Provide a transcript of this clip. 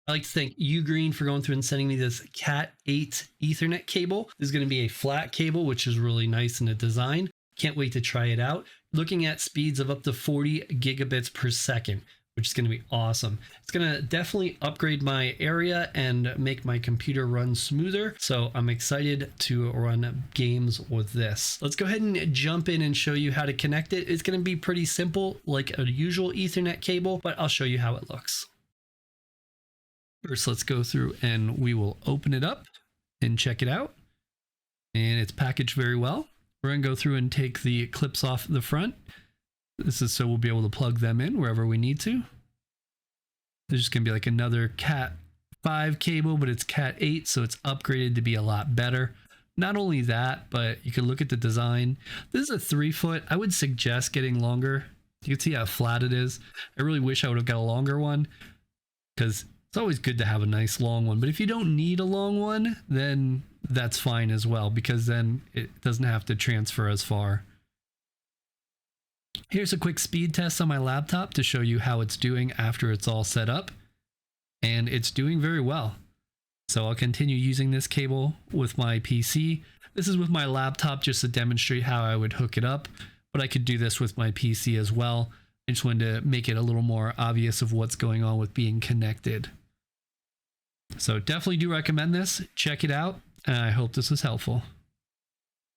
I'd like to thank UGREEN for going through and sending me this Cat 8 Ethernet cable. This is going to be a flat cable, which is really nice in the design. Can't wait to try it out. Looking at speeds of up to 40 gigabits per second, which is going to be awesome. It's going to definitely upgrade my area and make my computer run smoother. So I'm excited to run games with this. Let's go ahead and jump in and show you how to connect it. It's going to be pretty simple, like a usual Ethernet cable, but I'll show you how it looks. First, let's go through and we will open it up and check it out. And it's packaged very well. We're going to go through and take the clips off the front. This is so we'll be able to plug them in wherever we need to. There's just going to be like another Cat 5 cable, but it's Cat 8, so it's upgraded to be a lot better. Not only that, but you can look at the design. This is a 3-foot. I would suggest getting longer. You can see how flat it is. I really wish I would have got a longer one because it's always good to have a nice long one. But if you don't need a long one, then that's fine as well, because then it doesn't have to transfer as far. Here's a quick speed test on my laptop to show you how it's doing after it's all set up. And it's doing very well. So I'll continue using this cable with my PC. This is with my laptop just to demonstrate how I would hook it up, but I could do this with my PC as well. I just wanted to make it a little more obvious of what's going on with being connected. So definitely do recommend this. Check it out, and I hope this was helpful.